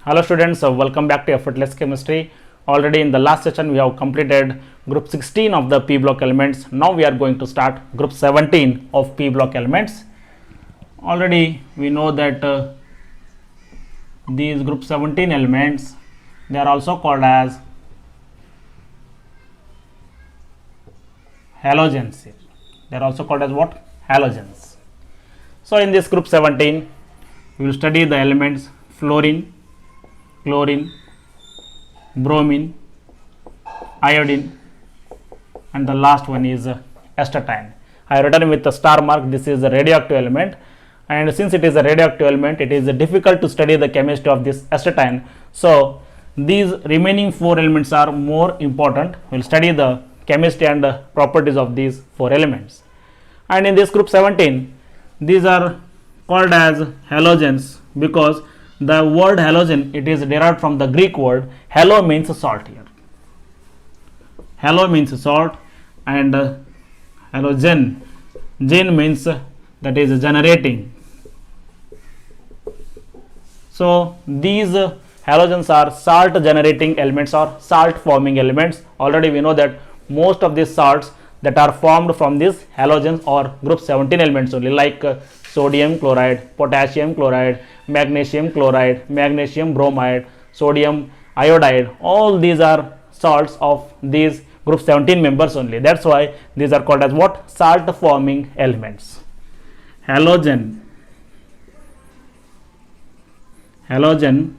Hello students, welcome back to Effortless Chemistry. Already in the last session we have completed group 16 of the P block elements. Now we are going to start group 17 of P block elements. Already we know that these group 17 elements, they are also called as halogens. They are also called as what? Halogens. So in this group 17 we will study the elements fluorine, chlorine, bromine, iodine, and the last one is astatine. I have written with the star mark. This is a radioactive element, and since it is a radioactive element, it is difficult to study the chemistry of this astatine. So these remaining four elements are more important. We will study the chemistry and properties of these four elements. And in this group 17, these are called as halogens because the word halogen, it is derived from the Greek word halo, means salt here. Halo means salt, and halogen, gen means that is generating. So these halogens are salt generating elements or salt forming elements. Already we know that most of these salts that are formed from these halogens or group 17 elements only, like sodium chloride, potassium chloride, magnesium chloride, magnesium bromide, sodium iodide. All these are salts of these group 17 members only. That's why these are called as what? Salt forming elements. Halogen. Halogen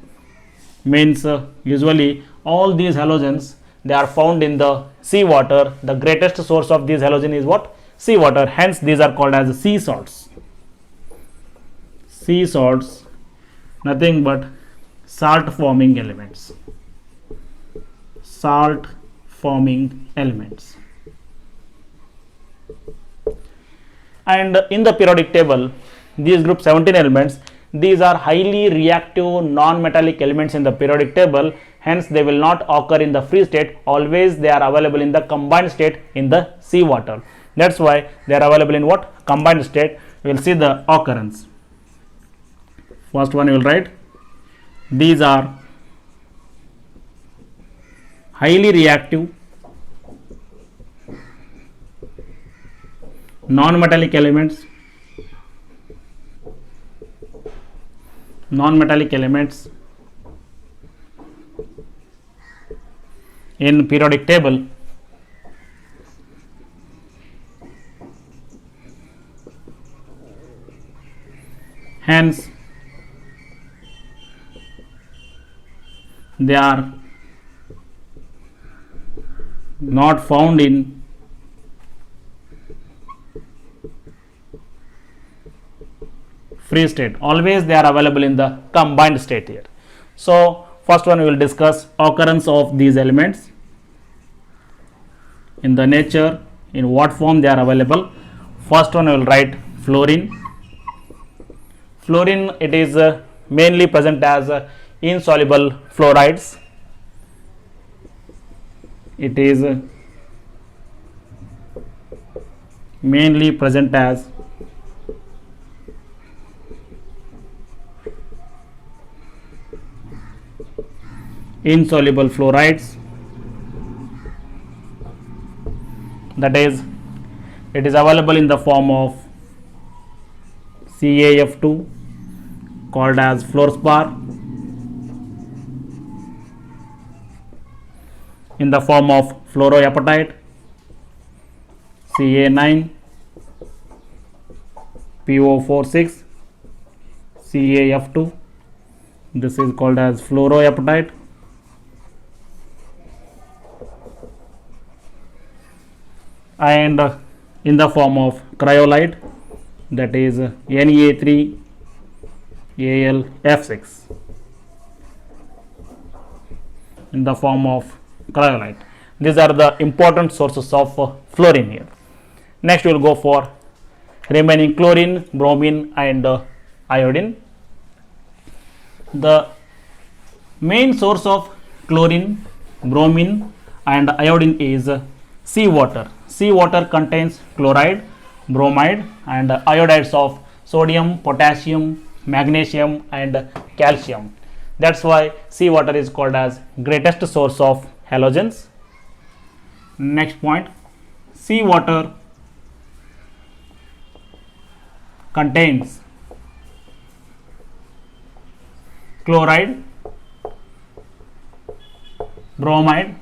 means usually all these halogens, they are found in the sea water. The greatest source of these halogen is what? Sea water. Hence these are called as sea salts. Sea salts, nothing but salt forming elements. Salt forming elements. And in the periodic table, these group 17 elements, these are highly reactive non-metallic elements in the periodic table. Hence they will not occur in the free state. Always they are available in the combined state in the sea water. That's why they are available in what? Combined state. We will see the occurrence. First one you will write, these are highly reactive non-metallic elements. Non-metallic elements in periodic table. Hence they are not found in free state. Always they are available in the combined state here. So first one we will discuss occurrence of these elements in the nature, in what form they are available. First one I will write fluorine. Fluorine, it is mainly present as insoluble fluorides. It is mainly present as insoluble fluorides. That is, it is available in the form of CaF2 called as fluorspar, in the form of fluoroapatite Ca9 PO46 CaF2. This is called as fluoroapatite. And in the form of cryolite, that is Na3Al(F6), in the form of cryolite. These are the important sources of fluorine here. Next we will go for remaining chlorine, bromine, and iodine. The main source of chlorine, bromine, and iodine is sea water. Sea water contains chloride, bromide, and iodides of sodium, potassium, magnesium, and calcium. That's why seawater is called as greatest source of halogens. Next point, seawater contains chloride, bromide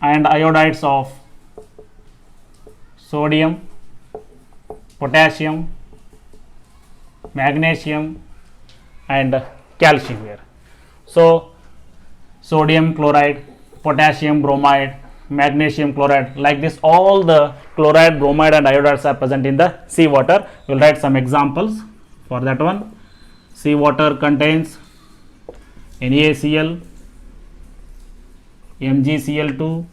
and iodides of sodium, potassium, magnesium and calcium here. So sodium chloride, potassium bromide, magnesium chloride, like this all the chloride, bromide and iodides are present in the seawater. We will write some examples for that one. Seawater contains NaCl, MgCl2,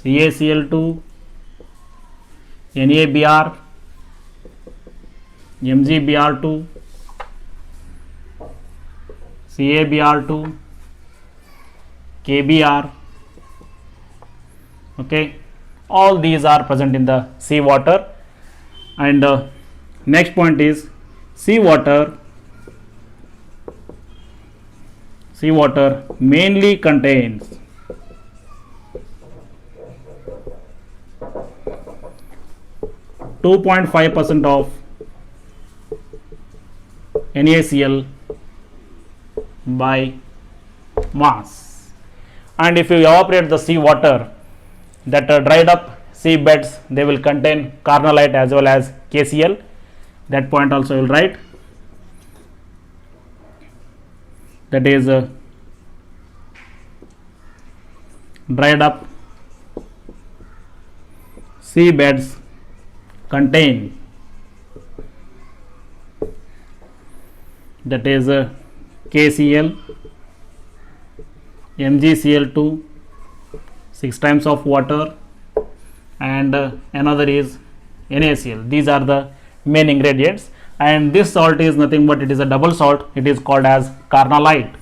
CaCl2, NaBr, MgBr2, CaBr2, KBr. Okay, all these are present in the seawater. And next point is seawater mainly contains 2.5% of NaCl by mass. And if you evaporate the seawater, that dried up seabeds, they will contain carnallite as well as KCl. That point also will write. That is dried up seabeds contain, that is KCl, MgCl2, 6 times of water and another is NaCl. These are the main ingredients, and this salt is nothing but it is a double salt. It is called as carnallite.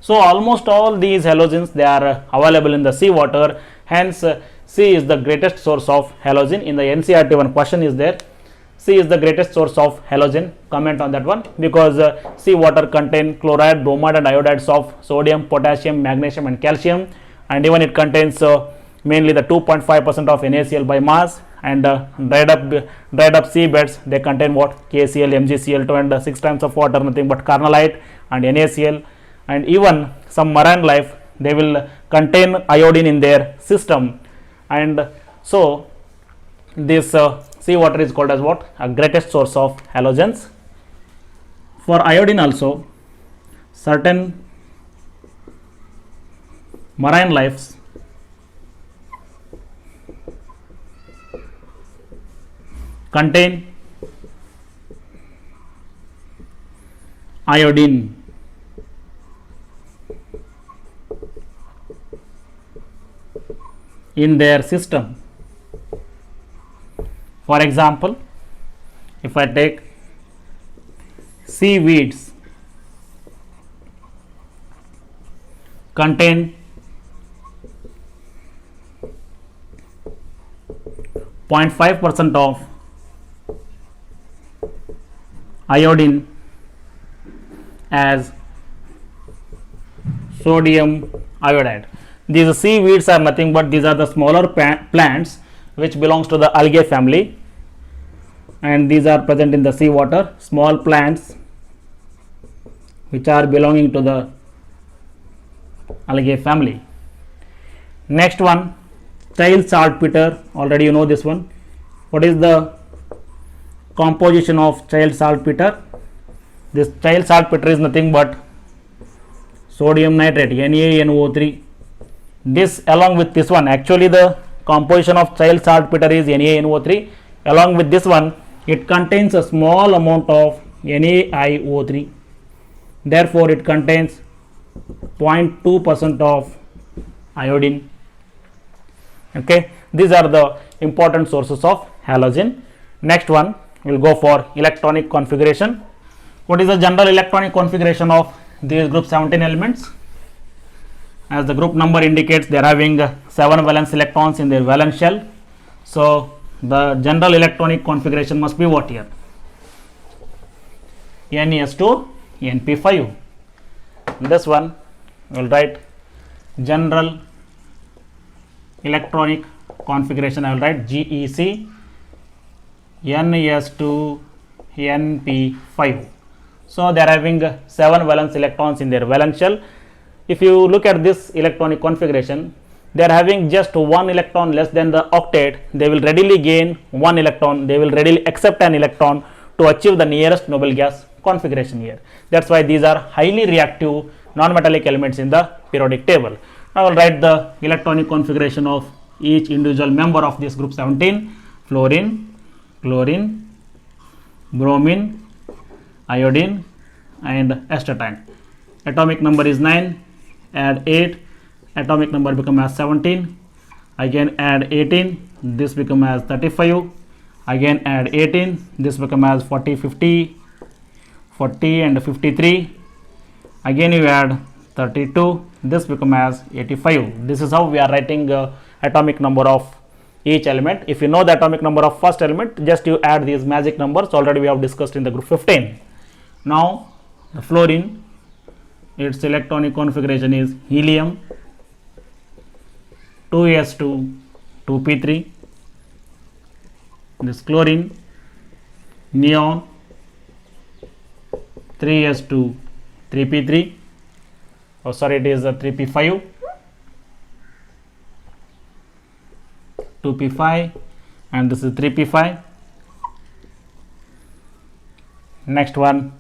So almost all these halogens, they are available in the seawater. Hence C is the greatest source of halogen. In the NCERT one question is there, C is the greatest source of halogen. Comment on that one, because seawater contain chloride, bromide and iodides of sodium, potassium, magnesium and calcium, and even it contains mainly the 2.5% of NaCl by mass, and dried up seabeds, they contain what? KCl, MgCl2 and 6 times of water, nothing but carnallite and NaCl. And even some marine life, they will contain iodine in their system, and so this seawater is called as what? A greatest source of halogens. For iodine also, certain marine lives contain iodine in their system. For example, if I take seaweeds, contain 0.5% of iodine as sodium iodide. These seaweeds are nothing but these are the smaller plants which belongs to the algae family, and these are present in the seawater, small plants which are belonging to the algae family. Next one, child saltpeter. Already you know this one. What is the composition of child saltpeter? This child saltpeter is nothing but sodium nitrate, NaNO3. This along with this one, actually the composition of child saltpeter is NaNO3. Along with this one, it contains a small amount of NaIO3. Therefore, it contains 0.2% of iodine. Okay, these are the important sources of halogen. Next one, we will go for electronic configuration. What is the general electronic configuration of these group 17 elements? As the group number indicates, they are having 7 valence electrons in their valence shell. So the general electronic configuration must be what here? NES2 NP5. This one we will write general electronic configuration. I will write GEC NES2 NP5. So they are having 7 valence electrons in their valence shell. If you look at this electronic configuration, they are having just 1 electron less than the octet. They will readily gain 1 electron. They will readily accept an electron to achieve the nearest noble gas configuration here. That's why these are highly reactive non-metallic elements in the periodic table. Now I will write the electronic configuration of each individual member of this group 17: fluorine, chlorine, bromine, iodine, and astatine. Atomic number is 9. Add 8. Atomic number become as 17. Again add 18. This become as 35. Again add 18. This become as 40, 50, 40 and 53. Again you add 32. This become as 85. This is how we are writing atomic number of each element. If you know the atomic number of first element, just you add these magic numbers. Already we have discussed in the group 15. Now the fluorine, its electronic configuration is helium 2s2 2p3. This chlorine, neon 3s2 3p3. Oh sorry, it is a 3p5 2p5, and this is 3p5. Next one,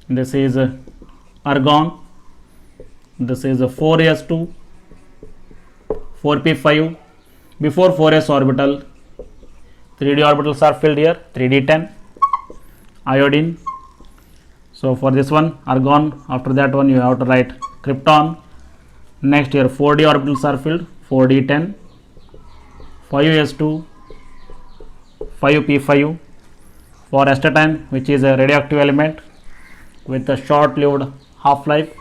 this is argon. This is a 4s2 4p5. Before 4s orbital, 3d orbitals are filled here, 3d10. Iodine. So for this one argon, after that one you have to write krypton. Next here 4d orbitals are filled, 4d10. 5s2 5p5. For astatine, which is a radioactive element with a short lived half life,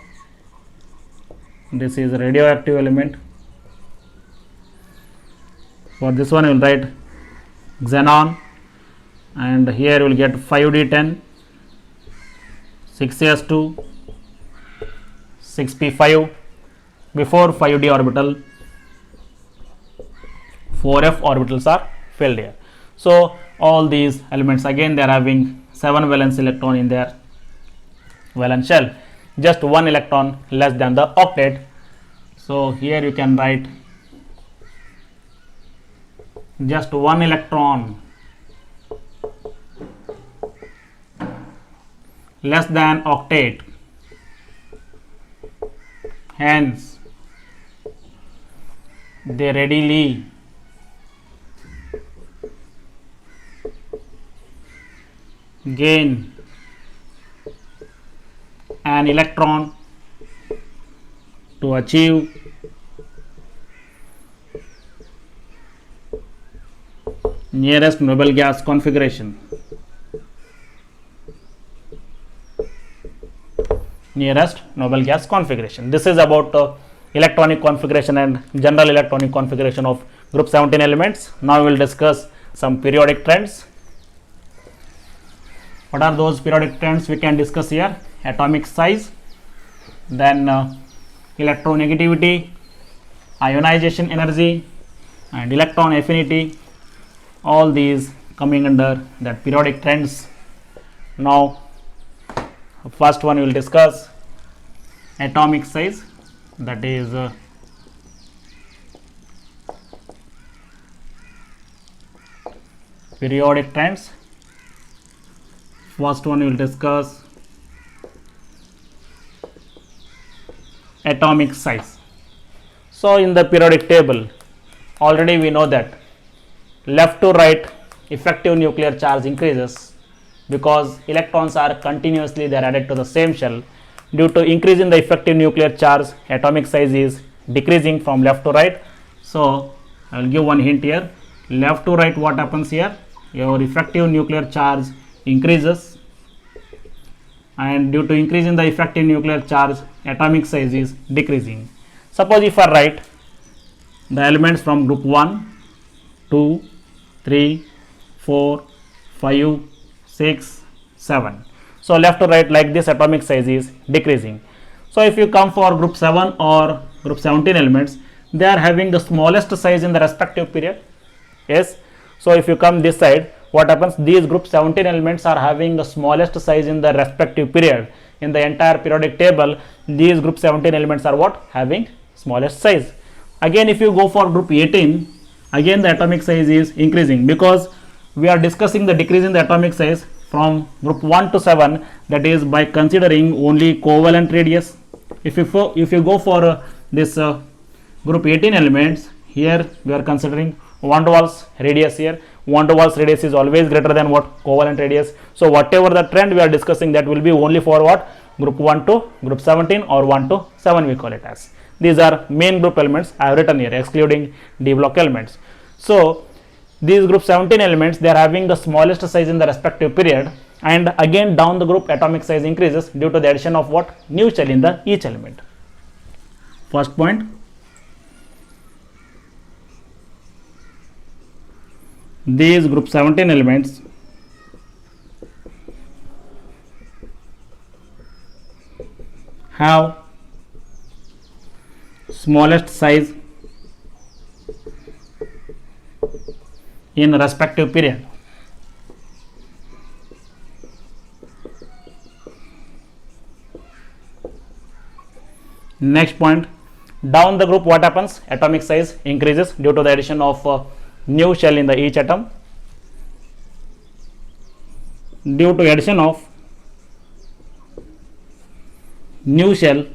this is a radioactive element. For this one you will write xenon, and here you will get 5d10, 6s2 6p5. Before 5d orbital, 4f orbitals are filled here. So all these elements, again they are having 7 valence electron in their valence shell, just 1 electron less than the octet. So here you can write just 1 electron less than octet, hence they readily gain an electron to achieve nearest noble gas configuration. Nearest noble gas configuration. This is about electronic configuration and general electronic configuration of group 17 elements. Now we will discuss some periodic trends. What are those periodic trends we can discuss here? Atomic size, then electronegativity, ionization energy, and electron affinity. All these coming under that periodic trends. Now first one we will discuss atomic size, that is periodic trends. First one we will discuss atomic size. So in the periodic table already we know that left to right effective nuclear charge increases because electrons are continuously they are added to the same shell. Due to increase in the effective nuclear charge, atomic size is decreasing from left to right. So I will give one hint here. Left to right, what happens here? Your effective nuclear charge increases, and due to increase in the effective nuclear charge, atomic size is decreasing. Suppose if I write the elements from group 1, 2, 3, 4, 5, 6, 7. So left to right like this atomic size is decreasing. So if you come for group 7 or group 17 elements, they are having the smallest size in the respective period. Yes. So if you come this side, what happens? These group 17 elements are having the smallest size in the respective period. In the entire periodic table, these group 17 elements are what? Having smallest size. Again, if you go for group 18, again the atomic size is increasing, because we are discussing the decrease in the atomic size from group 1 to 7, that is by considering only covalent radius. If you go for this group 18 elements, here we are considering van der Waals radius. Here van der Waals radius is always greater than what? Covalent radius. So whatever the trend we are discussing, that will be only for what? Group 1 to group 17 or 1 to 7 we call it as. These are main group elements I have written here, excluding D block elements. So these group 17 elements, they are having the smallest size in the respective period, and again down the group atomic size increases due to the addition of what? New shell in the each element. First point, these group 17 elements have smallest size in respective period. Next point, down the group what happens? Atomic size increases due to the addition of new shell in the each atom. Due to addition of new shell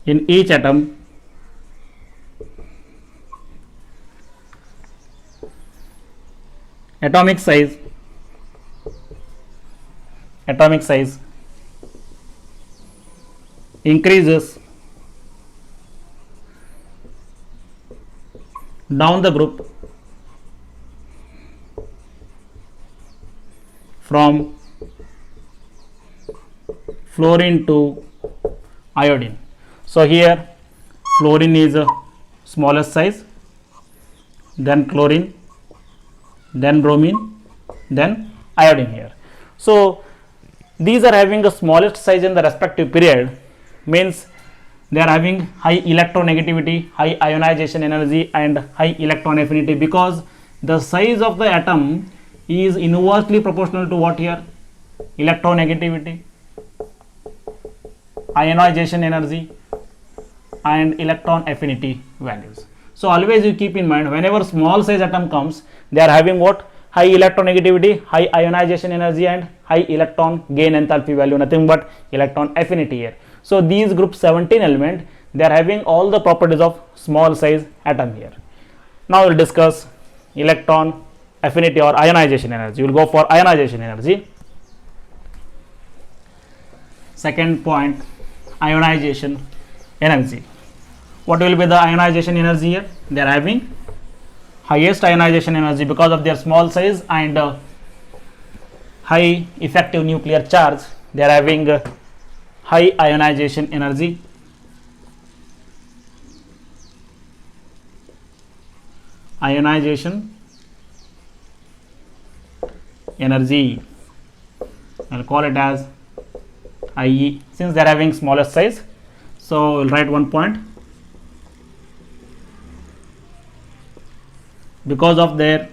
in each atom, atomic size increases down the group from fluorine to iodine. So here fluorine is a smallest size, then chlorine, then bromine, then iodine here. So these are having the smallest size in the respective period, means they are having high electronegativity, high ionization energy and high electron affinity, because the size of the atom is inversely proportional to what here? Electronegativity, ionization energy and electron affinity values. So always you keep in mind, whenever small size atom comes, they are having what? High electronegativity, high ionization energy and high electron gain enthalpy value, nothing but electron affinity here. So these group 17 element, they are having all the properties of small size atom here. Now we will discuss electron affinity or ionization energy. We will go for ionization energy. Second point, ionization energy. What will be the ionization energy here? They are having highest ionization energy because of their small size and high effective nuclear charge. They are having high ionization energy. Ionization energy, I'll call it as IE, since they are having smallest size. So we'll write one point, because of their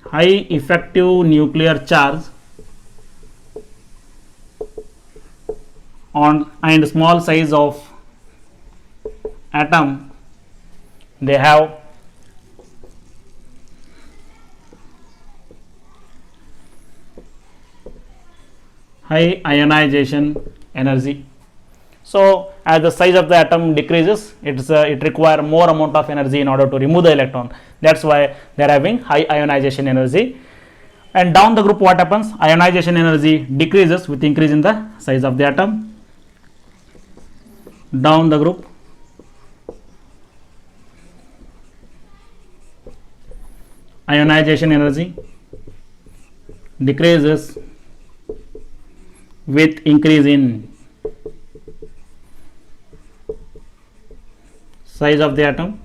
high effective nuclear charge on and small size of atom, they have high ionization energy. So as the size of the atom decreases, it require more amount of energy in order to remove the electron. That's why they are having high ionization energy. And down the group what happens? Ionization energy decreases with increase in the size of the atom. Down the group ionization energy decreases with increase in size of the atom.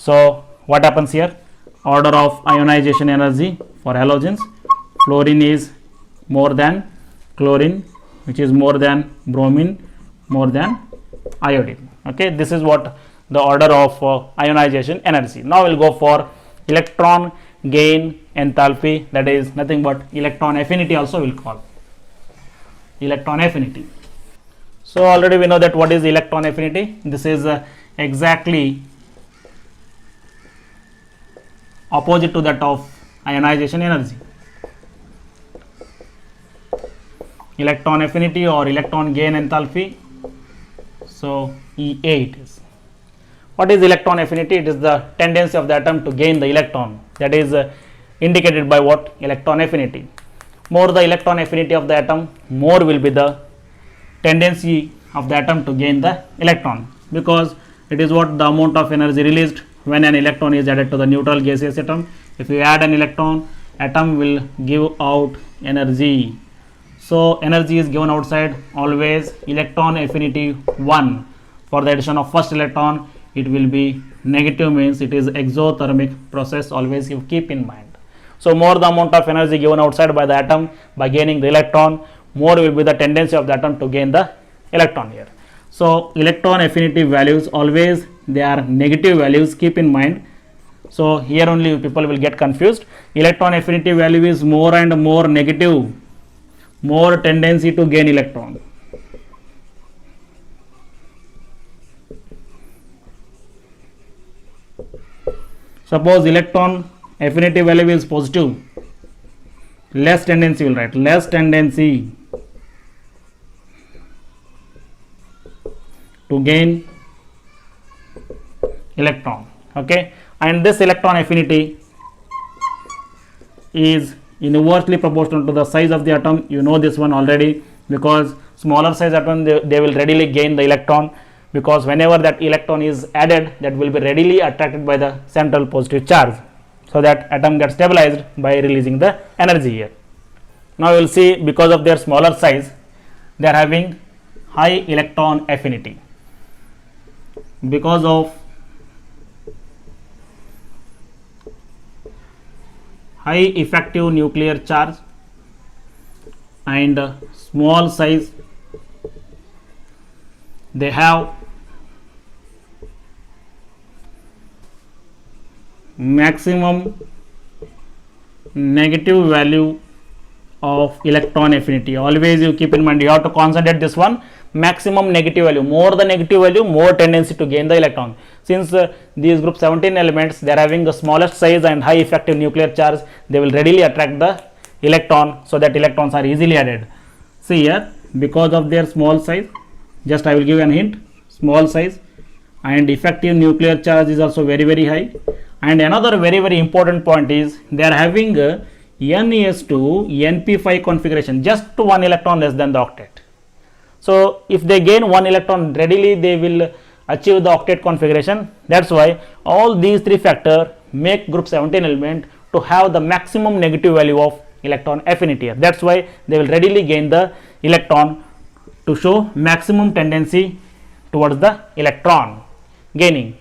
So what happens here? Order of ionization energy for halogens, fluorine is more than chlorine, which is more than bromine, more than iodine. Okay, this is what the order of ionization energy. Now we'll go for electron gain enthalpy, that is nothing but electron affinity also we'll call electron affinity. So already we know that what is electron affinity. This is exactly opposite to that of ionization energy. Electron affinity or electron gain enthalpy. So EA it is. What is electron affinity? It is the tendency of the atom to gain the electron, that is indicated by what? Electron affinity. More the electron affinity of the atom, more will be the tendency of the atom to gain the electron, because it is what the amount of energy released when an electron is added to the neutral gaseous atom. If you add an electron, atom will give out energy. So energy is given outside always electron affinity 1. For the addition of first electron, it will be negative, means it is exothermic process, always you keep in mind. So more the amount of energy given outside by the atom by gaining the electron, more will be the tendency of the atom to gain the electron here. So electron affinity values always they are negative values, keep in mind. So here only people will get confused. Electron affinity value is more and more negative, more tendency to gain electron. Suppose electron affinity value is positive, less tendency will write, less tendency to gain electron. Okay, and this electron affinity is inversely proportional to the size of the atom. You know this one already, because smaller size atom they will readily gain the electron, because whenever that electron is added, that will be readily attracted by the central positive charge, so that atom gets stabilized by releasing the energy here. Now we will see, because of their smaller size, they are having high electron affinity. Because of high effective nuclear charge and small size, they have maximum negative value of electron affinity. Always you keep in mind, you have to concentrate this one, maximum negative value. More the negative value, more tendency to gain the electron. Since these group 17 elements, they are having the smallest size and high effective nuclear charge, they will readily attract the electron, so that electrons are easily added. See here, because of their small size, just I will give an hint, small size and effective nuclear charge is also very high. And another very important point is, they are having NES2 NP5 configuration, just 1 electron less than the octet. So if they gain 1 electron, readily they will achieve the octet configuration. That's why all these 3 factors make group 17 element to have the maximum negative value of electron affinity. That's why they will readily gain the electron, to show maximum tendency towards the electron gaining.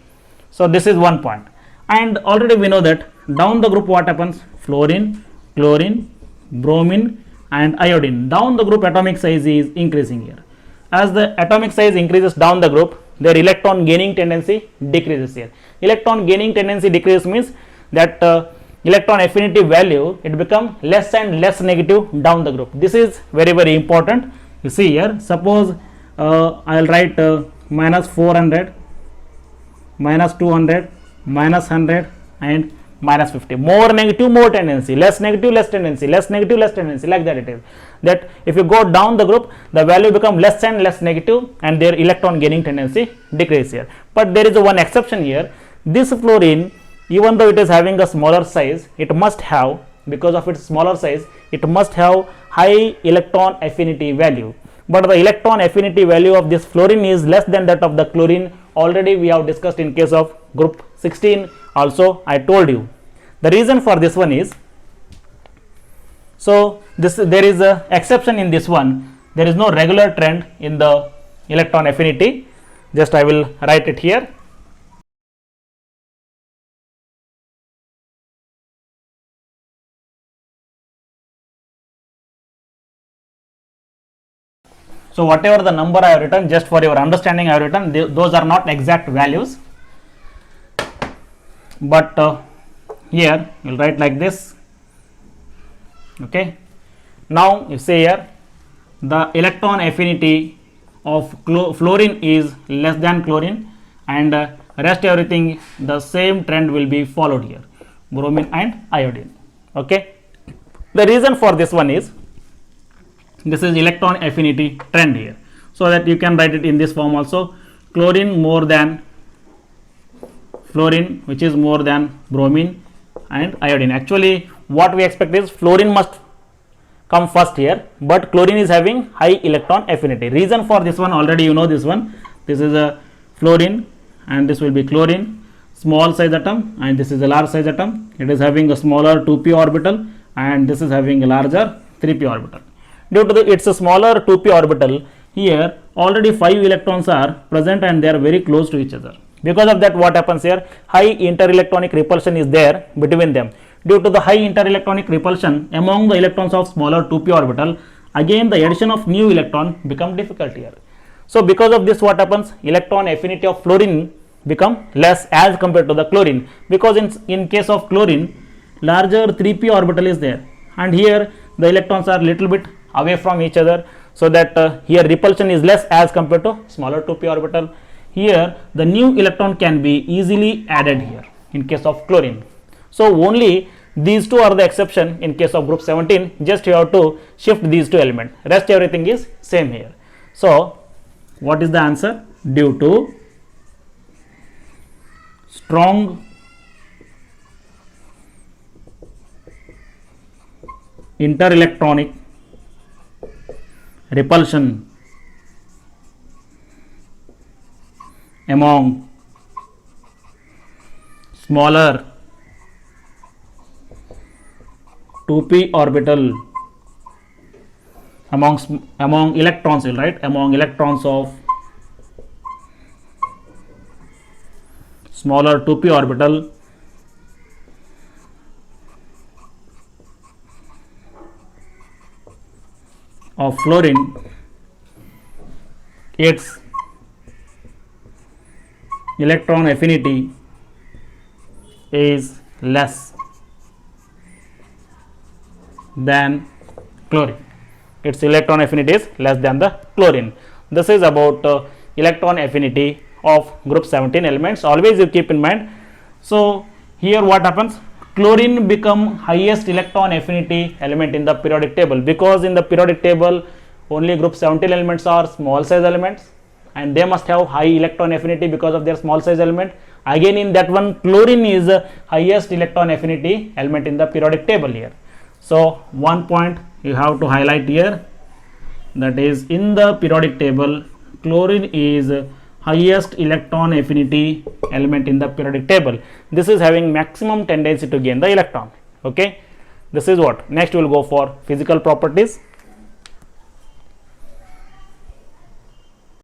So this is one point. And already we know that down the group what happens? Fluorine, chlorine, bromine and iodine. Down the group atomic size is increasing here. As the atomic size increases down the group, their electron gaining tendency decreases here. Electron gaining tendency decrease means that electron affinity value, it become less and less negative down the group. This is very important. You see here, suppose I will write minus 400, minus 200, minus 100 and minus 50. More negative, more tendency, less negative, less tendency, less negative, less tendency, like that it is. That if you go down the group, the value become less and less negative and their electron gaining tendency decrease here. But there is a one exception here. This fluorine, even though it is having a smaller size, it must have, because of its smaller size, it must have high electron affinity value. But the electron affinity value of this fluorine is less than that of the chlorine. Already we have discussed in case of group 16 also, I told you. The reason for this one is, so there is a exception in this one. There is no regular trend in the electron affinity. Just I will write it here. So whatever the number I have written, just for your understanding I have written, those are not exact values, but here you will write like this. Okay. Now you say here the electron affinity of fluorine is less than chlorine, and rest everything the same trend will be followed here, bromine and iodine. Okay. The reason for this one is, this is electron affinity trend here, so that you can write it in this form also, chlorine more than fluorine, which is more than bromine and iodine. Actually what we expect is fluorine must come first here, but chlorine is having high electron affinity. Reason for this one already you know this one. This is a fluorine and this will be chlorine, small size atom, and this is a large size atom. It is having a smaller 2p orbital and this is having a larger 3p orbital. Due to its a smaller 2p orbital, here already 5 electrons are present and they are very close to each other. Because of that, what happens here, high interelectronic repulsion is there between them. Due to the high interelectronic repulsion among the electrons of smaller 2p orbital, again the addition of new electron become difficult here. So because of this, what happens, electron affinity of fluorine become less as compared to the chlorine, because in case of chlorine larger 3p orbital is there, and here the electrons are little bit away from each other, so that here repulsion is less as compared to smaller 2p orbital. Here the new electron can be easily added here in case of chlorine. So only these two are the exception in case of group 17. Just you have to shift these two elements, rest everything is same here. So what is the answer? Due to strong interelectronic repulsion among smaller 2p orbital, among electrons, right, among electrons of smaller 2p orbital of fluorine, its electron affinity is less than chlorine. Its electron affinity is less than the chlorine. This is about electron affinity of group 17 elements. Always you keep in mind. So here what happens, chlorine become highest electron affinity element in the periodic table, because in the periodic table only group 17 elements are small size elements and they must have high electron affinity because of their small size element. Again in that one, chlorine is the highest electron affinity element in the periodic table here. So one point you have to highlight here, that is in the periodic table chlorine is highest electron affinity element in the periodic table. This is having maximum tendency to gain the electron. Okay, this is what. Next we will go for physical properties.